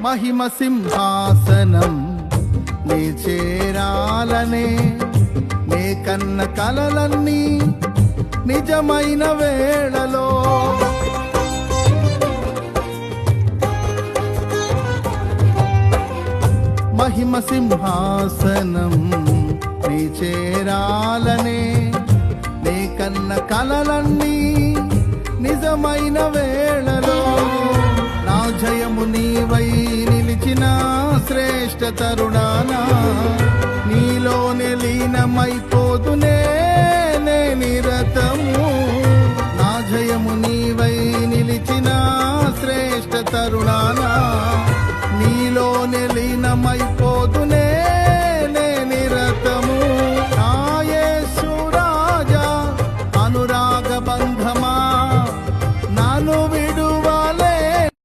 మహిమ సింహాసనం నీ చేరాలనే నే కన్న కలలన్నీ నిజమైన వేళలో మహిమ సింహాసనం నీ చేరాలనే నే కన్న కలలన్నీ నిజమైన వేళలో నా జయము నీవై నిలిచిన శ్రేష్ఠ తరుణానా నీలోనే లీనమైపోతునే నే నిరతము నా జయము నీవై నిలిచిన శ్రేష్ఠ తరుణానా నీలోనే లీనమై